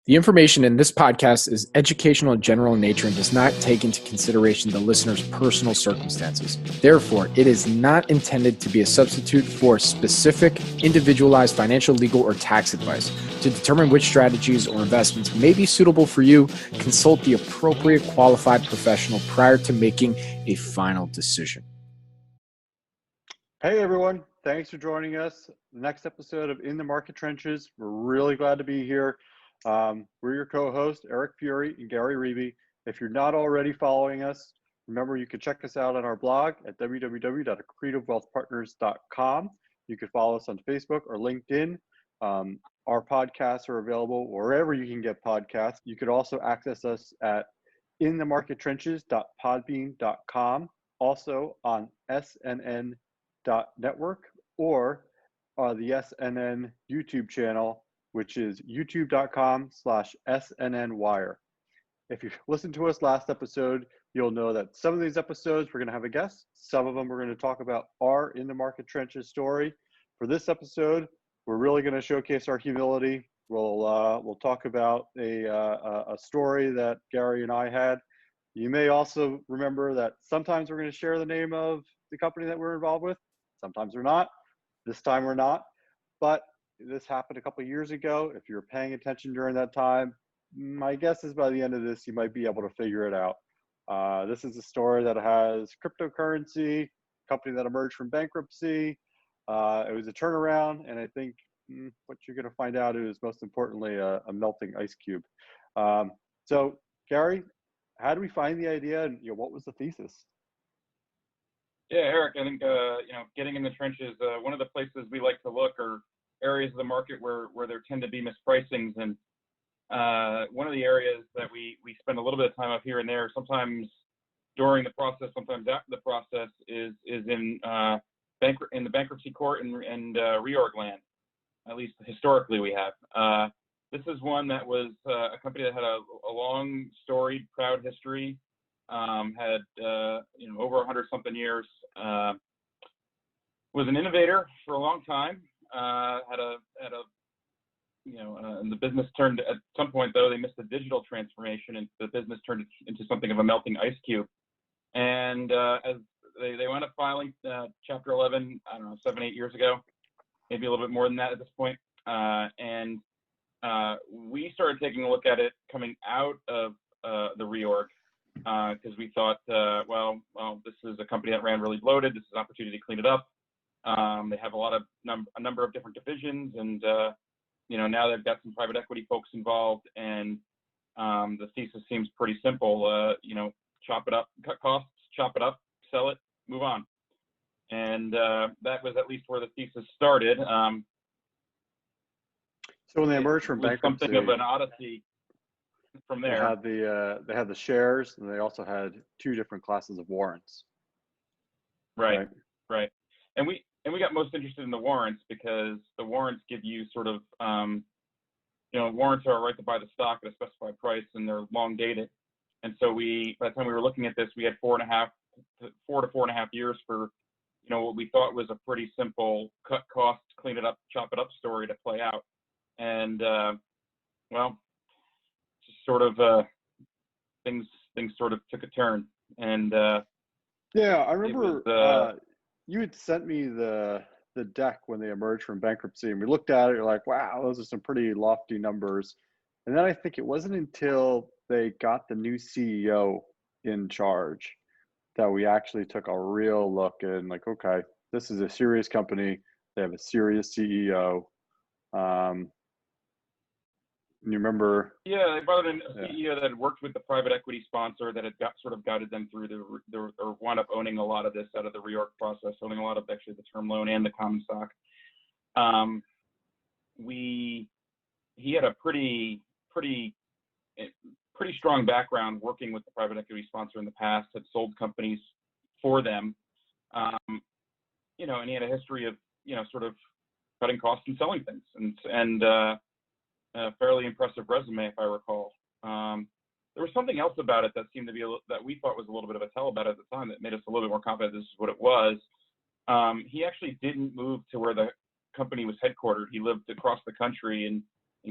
The information in this podcast is educational and general in nature and does not take into consideration the listener's personal circumstances. Therefore, it is not intended to be a substitute for specific, individualized financial, legal, or tax advice. To determine which strategies or investments may be suitable for you, consult the appropriate qualified professional prior to making a final decision. Hey everyone, thanks for joining us. The next episode of In the Market Trenches. We're really glad to be here. We're your co-hosts, Eric Fury and Gary Reeby. If you're not already following us, remember you can check us out on our blog at www.accretivewealthpartners.com. You can follow us on Facebook or LinkedIn. Our podcasts are available wherever you can get podcasts. You could also access us at inthemarkettrenches.podbean.com, also on snn.network or the SNN YouTube channel, which is youtube.com/SNNwire. If you listened to us last episode, you'll know that some of these episodes we're going to have a guest. Some of them we're going to talk about our In the Market Trenches story. For this episode, we're really going to showcase our humility. We'll talk about a story that Gary and I had. You may also remember that sometimes we're going to share the name of the company that we're involved with. Sometimes we're not. This time we're not. But this happened a couple of years ago. If you're paying attention during that time, my guess is by the end of this, you might be able to figure it out. This is a story that has cryptocurrency, a company that emerged from bankruptcy. It was a turnaround, and I think what you're going to find out is most importantly a melting ice cube. So, Gary, how do we find the idea, and what was the thesis? Yeah, Eric, I think getting in the trenches. One of the places we like to look are areas of the market where there tend to be mispricings, and one of the areas that we spend a little bit of time up here and there, sometimes during the process, sometimes after the process, is in the bankruptcy court and reorg land. At least historically we have. This is one that was a company that had a long, storied, proud history. Had over 100-something years. Was an innovator for a long time. And the business turned, at some point though, they missed the digital transformation, and the business turned into something of a melting ice cube. And as they wound up filing Chapter 11, I don't know, 7-8 years ago, maybe a little bit more than that at this point. And we started taking a look at it coming out of the reorg. Because we thought, well, this is a company that ran really bloated. This is an opportunity to clean it up. They have a number of different divisions, and now they've got some private equity folks involved. And the thesis seems pretty simple. Chop it up, cut costs, chop it up, sell it, move on. And that was at least where the thesis started. So when they emerged from bankruptcy, something of an odyssey. From there, they had the shares, and they also had 2 different classes of warrants. Right. And we got most interested in the warrants because the warrants give you sort of, warrants are a right to buy the stock at a specified price, and they're long dated. And so by the time we were looking at this, we had 4 to 4.5 years for, what we thought was a pretty simple cut costs, clean it up, chop it up story to play out. And sort of things sort of took a turn, and I remember you had sent me the deck when they emerged from bankruptcy, and we looked at it. You're like, wow, those are some pretty lofty numbers. And then I think it wasn't until they got the new CEO in charge that we actually took a real look and like, okay, this is a serious company. They have a serious CEO. You remember? Yeah, they brought in a CEO that had worked with the private equity sponsor that had guided them through or wound up owning a lot of this out of the reorg process, owning a lot of actually the term loan and the common stock. He had a pretty strong background working with the private equity sponsor in the past, had sold companies for them, and he had a history of sort of cutting costs and selling things, and a fairly impressive resume, if I recall. There was something else about it that seemed to be that we thought was a little bit of a tell about it at the time that made us a little bit more confident this is what it was. He actually didn't move to where the company was headquartered. He lived across the country in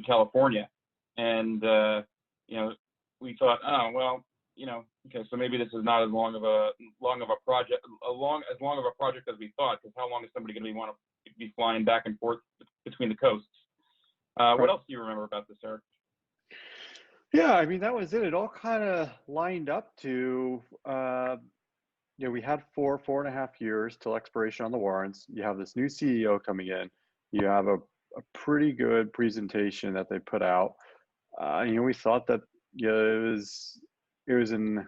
California, And we thought, oh well, okay, so maybe this is not as long of a project, as long of a project as we thought. Because how long is somebody going to want to be flying back and forth between the coasts? What else do you remember about this, Eric? Yeah, I mean, that was it. It all kind of lined up to, we had 4.5 years till expiration on the warrants. You have this new CEO coming in. You have a pretty good presentation that they put out. We thought that it was an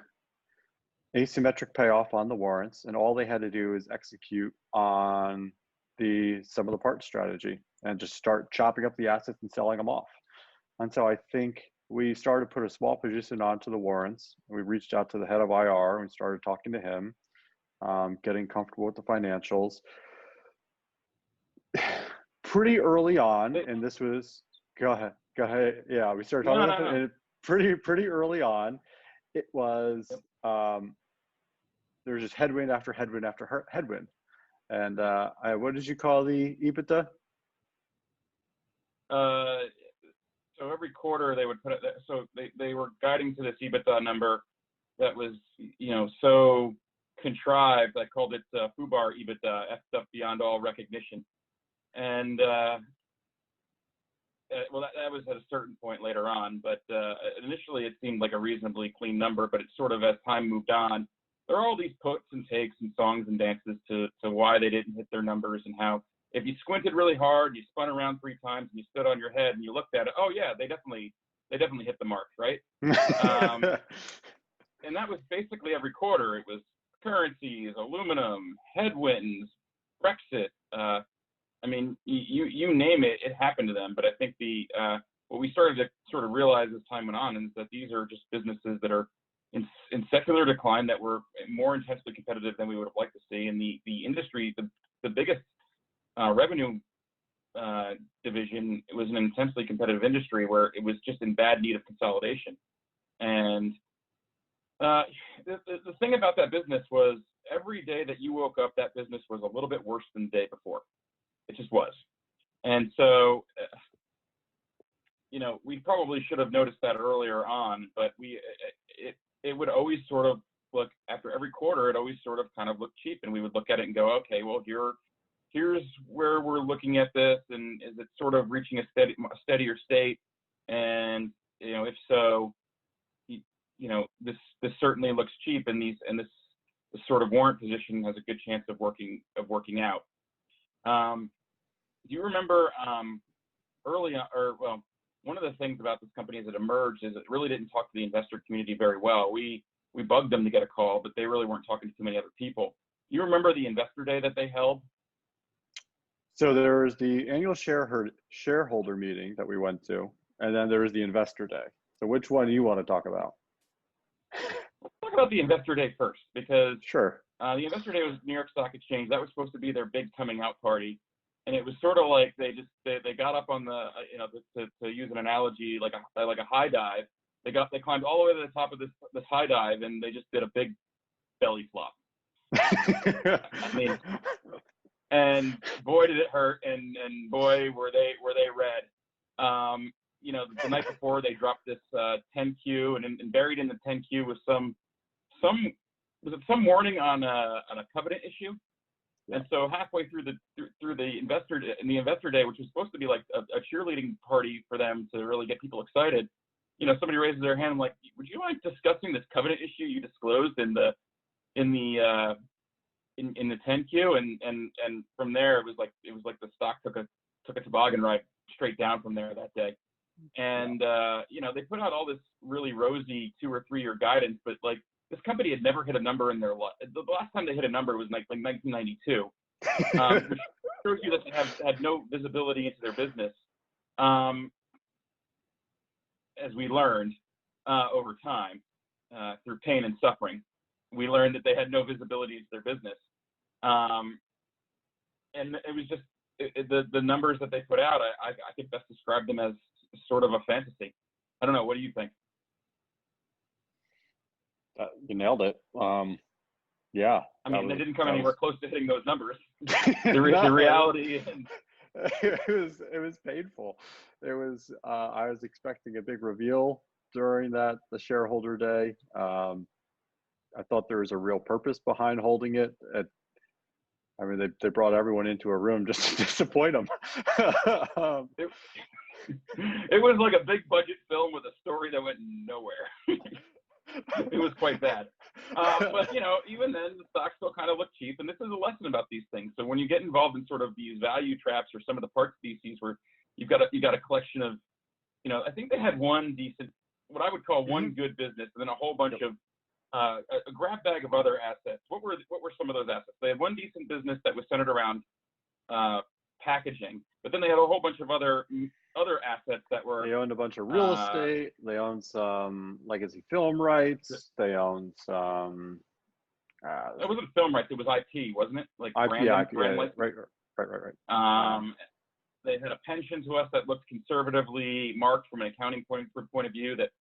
asymmetric payoff on the warrants, and all they had to do is execute on the sum of the parts strategy and just start chopping up the assets and selling them off. And so I think we started to put a small position onto the warrants. We reached out to the head of IR and we started talking to him, getting comfortable with the financials. Pretty early on, and this was, go ahead. Yeah, we started talking about it, and pretty early on, it was, there was just headwind after headwind after headwind. And what did you call the EBITDA? So every quarter they would put it, so they were guiding to this EBITDA number that was, so contrived. I called it FUBAR EBITDA, effed up beyond all recognition. And well, that was at a certain point later on, but initially it seemed like a reasonably clean number, but it's sort of, as time moved on, there are all these puts and takes and songs and dances to why they didn't hit their numbers, and how if you squinted really hard, you spun around 3 times and you stood on your head and you looked at it, oh yeah, they definitely hit the mark, right? And that was basically every quarter. It was currencies, aluminum, headwinds, Brexit. I mean, you name it, it happened to them. But I think what we started to sort of realize as time went on is that these are just businesses that are in secular decline, that were more intensely competitive than we would have liked to see. And the industry, the biggest revenue division, it was an intensely competitive industry where it was just in bad need of consolidation. And the thing about that business was, every day that you woke up, that business was a little bit worse than the day before. It just was. And so, we probably should have noticed that earlier on, but it would always sort of look, after every quarter, it always sort of kind of looked cheap, and we would look at it and go, okay, well, here's where we're looking at this, and is it sort of reaching a steadier state? And if so, this certainly looks cheap, and this sort of warrant position has a good chance of working out. Do you remember early on, one of the things about this company as it emerged is it really didn't talk to the investor community very well. We bugged them to get a call, but they really weren't talking to too many other people. Do you remember the investor day that they held? So there was the annual shareholder meeting that we went to, and then there was the investor day. So which one do you want to talk about? Let's talk about the investor day first, because sure. The investor day was New York Stock Exchange. That was supposed to be their big coming out party. And it was sort of like they got up on the, to use an analogy, like a high dive. They climbed all the way to the top of this high dive, and they just did a big belly flop. I mean, and boy did it hurt, and boy were they red. The night before they dropped this 10Q, and buried in the 10Q was some warning on a covenant issue. And so halfway through the investor day, which was supposed to be like a cheerleading party for them to really get people excited, somebody raises their hand, like, would you mind discussing this covenant issue you disclosed in the 10Q? And from there, it was like the stock took a toboggan ride straight down from there that day. And they put out all this really rosy 2 or 3 year guidance, but like, this company had never hit a number in their life. The last time they hit a number was like 1992, which shows you that they had no visibility into their business. As we learned over time, through pain and suffering, we learned that they had no visibility into their business. And it was just the numbers that they put out. I could best describe them as sort of a fantasy. I don't know. What do you think? You nailed it. Yeah. I mean, they didn't come anywhere close to hitting those numbers. The reality. it was painful. It was I was expecting a big reveal during the shareholder day. I thought there was a real purpose behind holding it. I mean, they brought everyone into a room just to disappoint them. It was like a big budget film with a story that went nowhere. It was quite bad. But even then, the stock still kind of looked cheap. And this is a lesson about these things. So when you get involved in sort of these value traps or some of the parts theses where you've got a collection of, I think they had one decent, what I would call one good business, and then a whole bunch of a grab bag of other assets. What were some of those assets? They had one decent business that was centered around packaging, but then they had a whole bunch of other assets that were. They owned a bunch of real estate. They owned some legacy film rights. They owned some. It wasn't film rights. It was IP, wasn't it? Like IP, right. They had a pension to us that looked conservatively marked from an accounting point of view that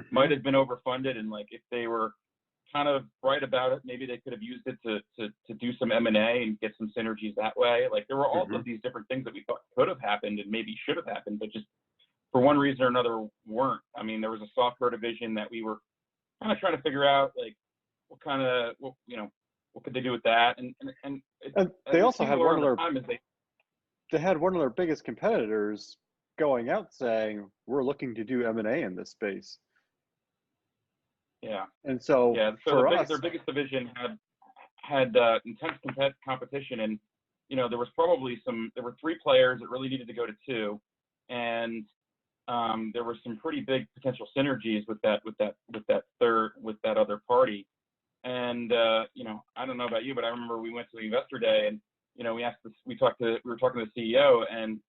might have been overfunded, and like if they were kind of right about it, maybe they could have used it to do some M&A and get some synergies that way. Like there were all of these different things that we thought could have happened and maybe should have happened, but just for one reason or another weren't. I mean, there was a software division that we were kind of trying to figure out, like what could they do with that, and they also had one of their they had one of their biggest competitors going out saying we're looking to do M&A in this space. Yeah. And so for us, their biggest division had intense competition, and there were 3 players that really needed to go to 2, and there were some pretty big potential synergies with that other party. And I don't know about you, but I remember we went to the investor day, and we were talking to the CEO, and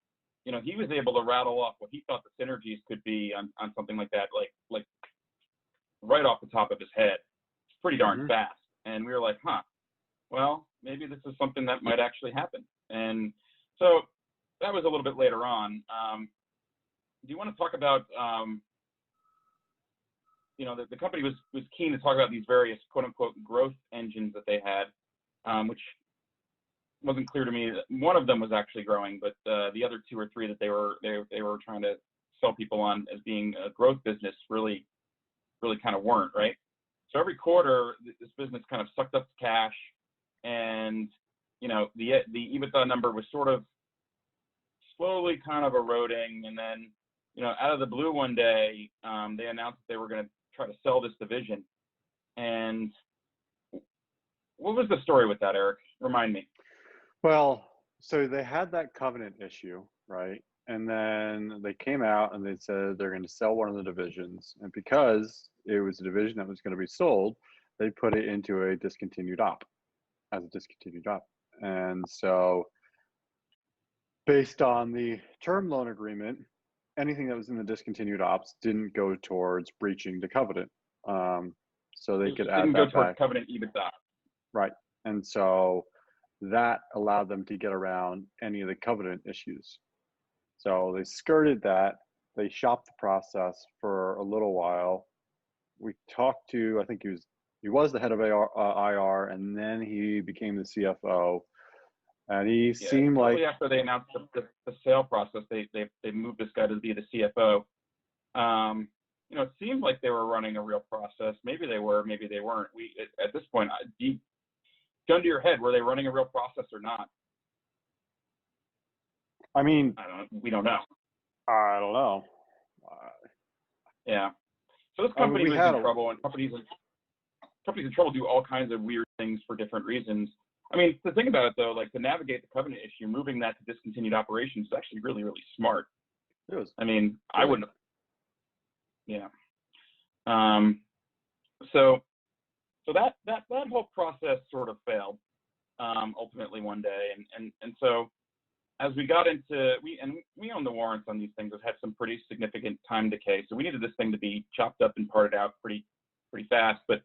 he was able to rattle off what he thought the synergies could be on something like that, like right off the top of his head. It's pretty darn fast. And we were like, well, maybe this is something that might actually happen. And so that was a little bit later on. Do you want to talk about, the company was keen to talk about these various quote unquote growth engines that they had, which wasn't clear to me. One of them was actually growing, but the other 2 or 3 that they were trying to sell people on as being a growth business really kind of weren't, right? So every quarter, this business kind of sucked up cash, and the EBITDA number was sort of slowly kind of eroding, and then out of the blue one day, they announced they were going to try to sell this division. And what was the story with that, Eric? Remind me. Well, so they had that covenant issue, right? And then they came out and they said they're going to sell one of the divisions. And because it was a division that was going to be sold, they put it into a discontinued op, as a discontinued op. And so based on the term loan agreement, anything that was in the discontinued ops didn't go towards breaching the covenant. So they could add that go towards back. Covenant EBITDA. Right. And so that allowed them to get around any of the covenant issues. So they skirted that. They shopped the process for a little while. We talked to, I think he was the head of IR, and then he became the CFO. And he seemed like after they announced the sale process, they moved this guy to be the CFO. It seemed like they were running a real process. Maybe they were, maybe they weren't. At this point, gun to your head, were they running a real process or not? I mean, we don't know. I don't know. Yeah. So this company was in trouble, and companies in trouble do all kinds of weird things for different reasons. I mean, the thing about it, though, like to navigate the covenant issue, moving that to discontinued operations is actually really, really smart. It was. I mean, I wouldn't have. Yeah. So that whole process sort of failed ultimately one day, and so as we got into we own the warrants on these things. Have had some pretty significant time decay, so we needed this thing to be chopped up and parted out pretty fast. But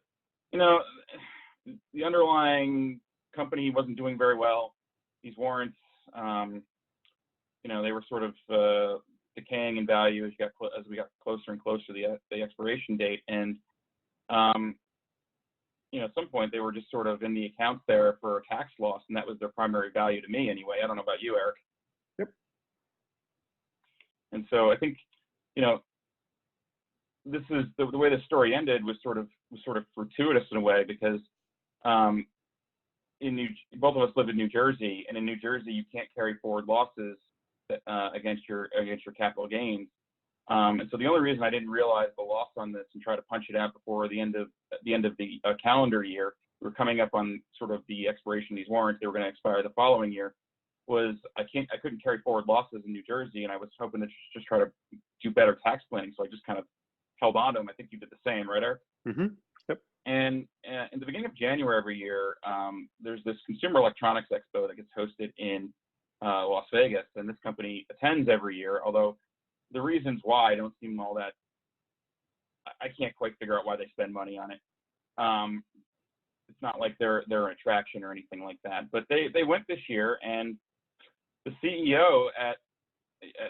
the underlying company wasn't doing very well. These warrants, they were sort of decaying in value as we got closer and closer to the expiration date, and at some point they were just sort of in the accounts there for a tax loss, and that was their primary value to me anyway. I don't know about you, Eric. Yep. And so I think, this is the way the story ended was sort of fortuitous in a way, because both of us live in New Jersey, and in New Jersey you can't carry forward losses against your capital gains. And so the only reason I didn't realize the loss on this and try to punch it out before the end of the calendar year, we were coming up on sort of the expiration of these warrants, they were going to expire the following year, was I couldn't carry forward losses in New Jersey, and I was hoping to just try to do better tax planning. So I just kind of held on to them. I think you did the same, right, Eric? Mm-hmm. Yep. And in the beginning of January every year, there's this Consumer Electronics Expo that gets hosted in Las Vegas, and this company attends every year, although the reasons why don't seem all that, I can't quite figure out why they spend money on it. It's not like they're an attraction or anything like that, but they went this year, and the CEO at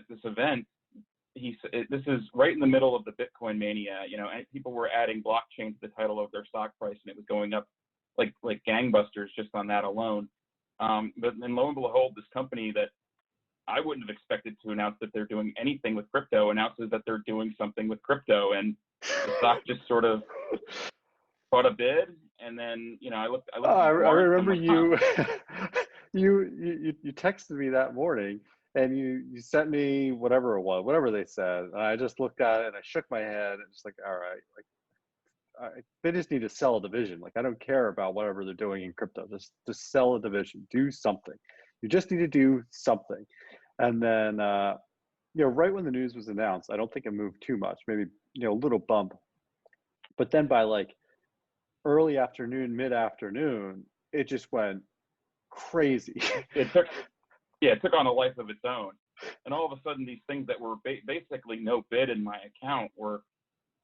this event, this is right in the middle of the Bitcoin mania, and people were adding blockchain to the title of their stock price, and it was going up like gangbusters just on that alone. But then lo and behold, this company that I wouldn't have expected to announce that they're doing anything with crypto announces that they're doing something with crypto, and the stock just sort of bought a bid. And then, I looked. I remember you, you texted me that morning, and you sent me whatever it was, whatever they said. And I just looked at it and I shook my head and just like, all right, they just need to sell a division. Like, I don't care about whatever they're doing in crypto. Just sell a division, do something. You just need to do something. And then, right when the news was announced, I don't think it moved too much, maybe, a little bump. But then by like early afternoon, mid-afternoon, it just went crazy. It took on a life of its own. And all of a sudden, these things that were basically no bid in my account were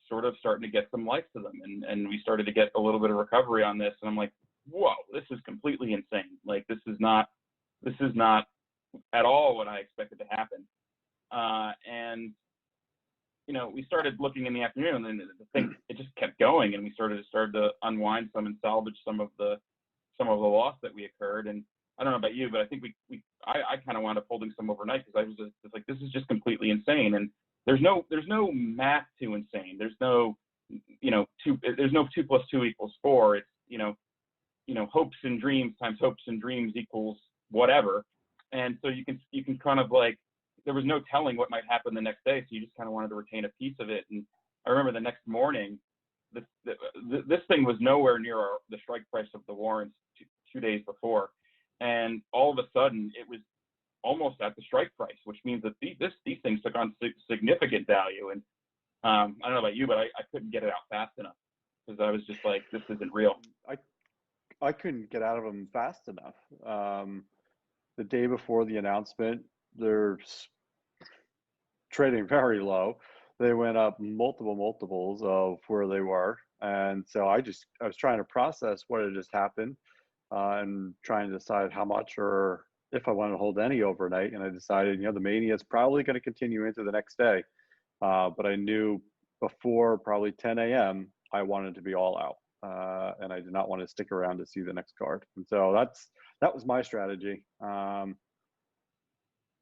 sort of starting to get some life to them. And we started to get a little bit of recovery on this. And I'm like, whoa, this is completely insane. Like, this is not at all what I expected to happen. And, we started looking in the afternoon, and the thing, it just kept going. And we started to unwind some and salvage some of the loss that we incurred. And I don't know about you, but I think I kind of wound up holding some overnight, because I was just like, this is just completely insane. And there's no math to insane. There's no, there's no 2 + 2 = 4. It's, hopes and dreams times hopes and dreams equals whatever. And so you can kind of like, there was no telling what might happen the next day. So you just kind of wanted to retain a piece of it. And I remember the next morning, this thing was nowhere near the strike price of the warrants two days before. And all of a sudden, it was almost at the strike price, which means that these things took on significant value. And I don't know about you, but I couldn't get it out fast enough, because I was just like, this isn't real. I couldn't get out of them fast enough. The day before the announcement, they're trading very low. They went up multiples of where they were. And so I was trying to process what had just happened, and trying to decide how much or if I wanted to hold any overnight. And I decided, the mania is probably going to continue into the next day. But I knew before probably 10 a.m., I wanted to be all out. And I did not want to stick around to see the next card. And so that was my strategy.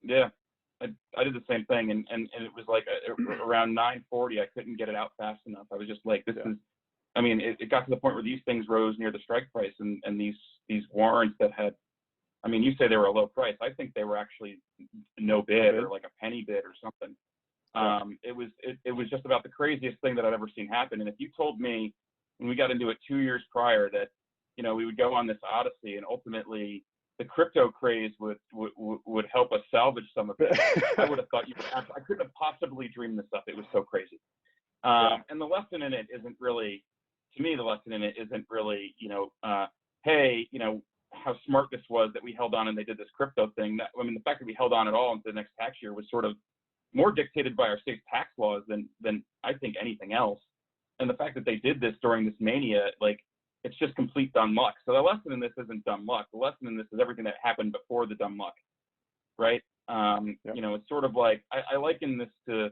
Yeah, I did the same thing. And it was like around 9:40, I couldn't get it out fast enough. I was just like, it got to the point where these things rose near the strike price, and these warrants that had, you say they were a low price. I think they were actually no bid or like a penny bid or something. Yeah. It was just about the craziest thing that I'd ever seen happen. And if you told me when we got into it 2 years prior that, we would go on this odyssey and ultimately the crypto craze would help us salvage some of it, I would have thought I couldn't have possibly dreamed this up. It was so crazy. And the lesson in it isn't really, to me, hey, how smart this was that we held on and they did this crypto thing. The fact that we held on at all into the next tax year was sort of more dictated by our state's tax laws than I think anything else. And the fact that they did this during this mania, like, it's just complete dumb luck. So the lesson in this isn't dumb luck. The lesson in this is everything that happened before the dumb luck, right? Yep. It's sort of like, I liken this to,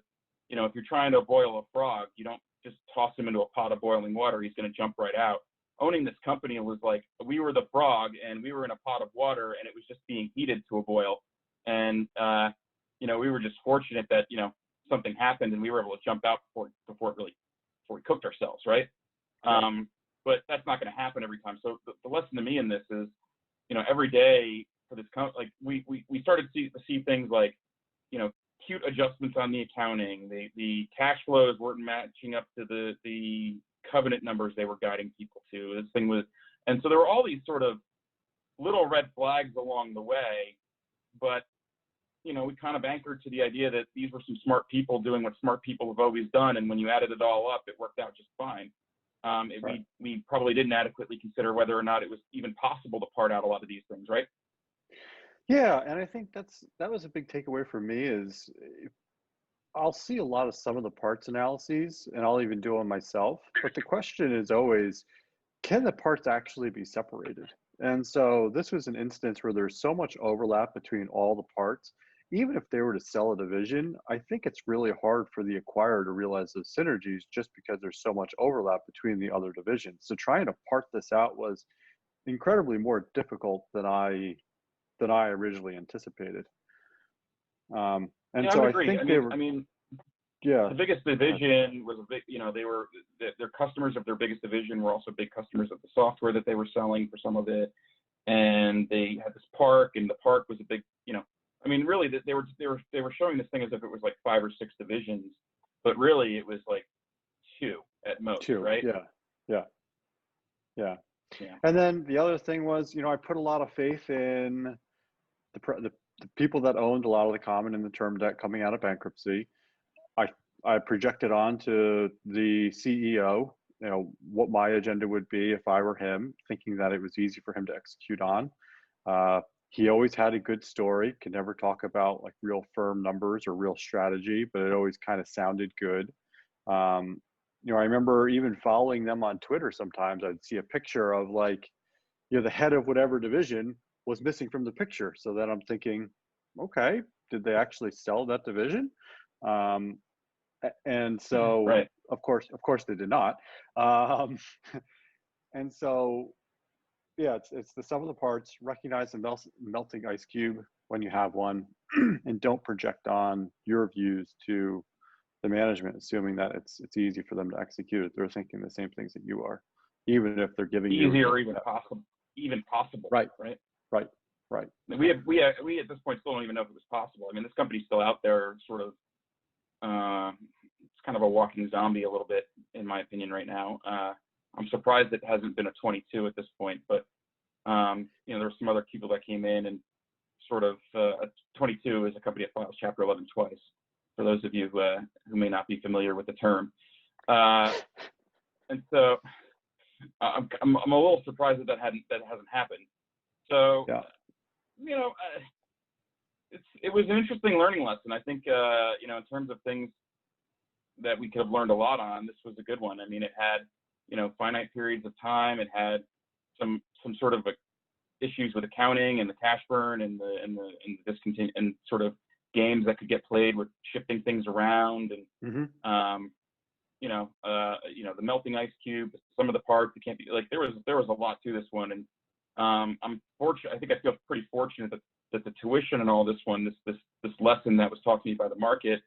if you're trying to boil a frog, you don't just toss him into a pot of boiling water. He's going to jump right out. Owning this company was like, we were the frog and we were in a pot of water and it was just being heated to a boil. And, we were just fortunate that, something happened and we were able to jump out before we cooked ourselves, right? But that's not going to happen every time. So the lesson to me in this is, every day for this, like we started to see things like, cute adjustments on the accounting. The cash flows weren't matching up to the covenant numbers they were guiding people to. This thing was, and so there were all these sort of little red flags along the way, but we kind of anchored to the idea that these were some smart people doing what smart people have always done, and when you added it all up, it worked out just fine. We probably didn't adequately consider whether or not it was even possible to part out a lot of these things, right? Yeah, and I think that was a big takeaway for me is I'll see a lot of sum of the parts analyses, and I'll even do them myself. But the question is always, can the parts actually be separated? And so this was an instance where there's so much overlap between all the parts. Even if they were to sell a division, I think it's really hard for the acquirer to realize those synergies just because there's so much overlap between the other divisions. So trying to part this out was incredibly more difficult than I originally anticipated. And yeah, so I I agree. think The biggest division was a big, they were, their customers of their biggest division were also big customers of the software that they were selling for some of it. And they had this park, and the park was a big, really they were showing this thing as if it was like 5 or 6 divisions, but really it was like 2 at most, right? Yeah. And then the other thing was, I put a lot of faith in the people that owned a lot of the common and the term debt coming out of bankruptcy. I projected on to the CEO, what my agenda would be if I were him, thinking that it was easy for him to execute on. He always had a good story, could never talk about like real firm numbers or real strategy, but it always kind of sounded good. I remember even following them on Twitter. Sometimes I'd see a picture of like, the head of whatever division was missing from the picture. So then I'm thinking, okay, did they actually sell that division? And so, right. of course they did not. And so, yeah, it's the sum of the parts. Recognize the melting ice cube when you have one, and don't project on your views to the management, assuming that it's easy for them to execute it. They're thinking the same things that you are, even if they're giving you easier, even possible. Right. We at this point still don't even know if it was possible. I mean, this company's still out there, sort of. It's kind of a walking zombie a little bit, in my opinion, right now. I'm surprised it hasn't been a 22 at this point, but there were some other people that came in and sort of a 22 is a company that files Chapter 11 twice. For those of you who may not be familiar with the term, and so I'm a little surprised that hasn't happened. So it was an interesting learning lesson. I think in terms of things that we could have learned a lot on, this was a good one. I mean, it had finite periods of time. It had some sort of issues with accounting and the cash burn and the discontinue and sort of games that could get played with shifting things around and the melting ice cube, some of the parts that can't be like there was a lot to this one, and I'm fortunate. I think I feel pretty fortunate that the tuition and all this one, this lesson that was taught to me by the market,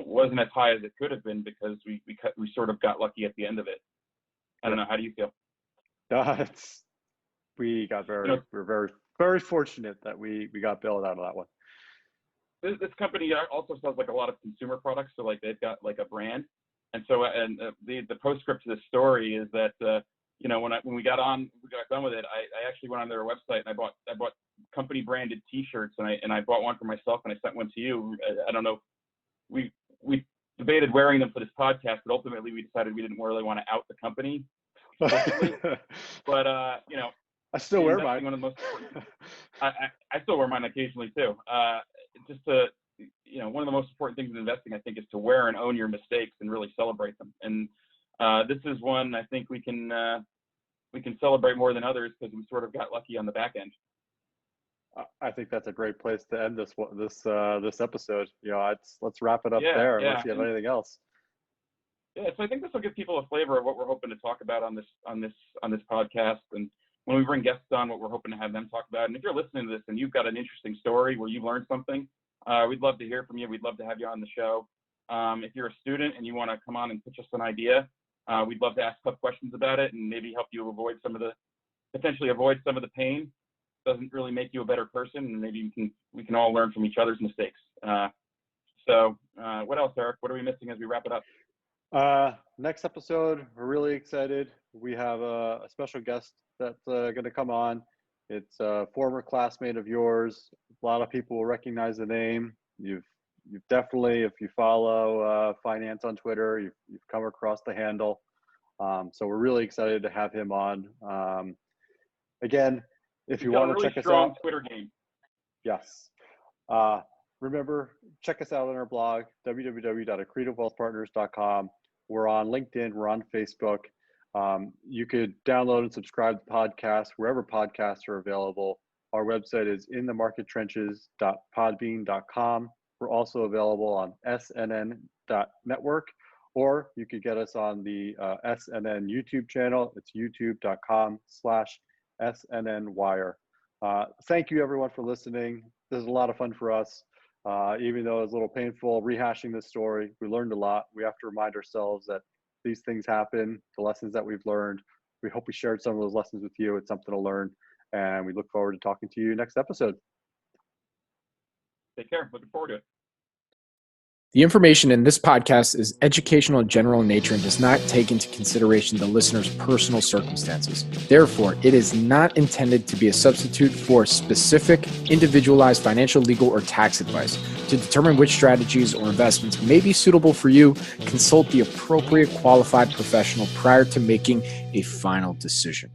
wasn't as high as it could have been because we sort of got lucky at the end of it. I don't know. How do you feel? We got we're very, very fortunate that we got bailed out of that one. This company also sells like a lot of consumer products, so like they've got like a brand, and so the postscript to this story is that when we got done with it, I actually went on their website and I bought company branded T-shirts, and I bought one for myself and I sent one to you. I don't know. We debated wearing them for this podcast, but ultimately we decided we didn't really want to out the company. But I still wear mine. One of the most I still wear mine occasionally too. Just to one of the most important things in investing, I think, is to wear and own your mistakes and really celebrate them. And this is one I think we can celebrate more than others because we sort of got lucky on the back end. I think that's a great place to end this episode. Let's wrap it up there unless you have anything else. Yeah, so I think this will give people a flavor of what we're hoping to talk about on this podcast. And when we bring guests on, what we're hoping to have them talk about. And if you're listening to this and you've got an interesting story where you've learned something, we'd love to hear from you. We'd love to have you on the show. If you're a student and you want to come on and pitch us an idea, we'd love to ask tough questions about it and maybe help you potentially avoid some of the pain. Doesn't really make you a better person, and maybe we can all learn from each other's mistakes. So what else, Eric? What are we missing as we wrap it up? Next episode, we're really excited. We have a special guest that's going to come on. It's a former classmate of yours. A lot of people will recognize the name. You've definitely, if you follow finance on Twitter, you've come across the handle. So we're really excited to have him on. Again, if you want to check us out, Twitter game. Yes. Remember, check us out on our blog, www.accretivewealthpartners.com. We're on LinkedIn. We're on Facebook. You could download and subscribe to the podcast wherever podcasts are available. Our website is inthemarkettrenches.podbean.com. We're also available on snn.network, or you could get us on the SNN YouTube channel. It's youtube.com/SNNwire. Thank you, everyone, for listening. This is a lot of fun for us. Even though it's a little painful rehashing this story, we learned a lot. We have to remind ourselves that these things happen, the lessons that we've learned. We hope we shared some of those lessons with you. It's something to learn, and we look forward to talking to you next episode. Take care. Looking forward to it. The information in this podcast is educational in general in nature and does not take into consideration the listener's personal circumstances. Therefore, it is not intended to be a substitute for specific, individualized financial, legal, or tax advice. To determine which strategies or investments may be suitable for you, consult the appropriate qualified professional prior to making a final decision.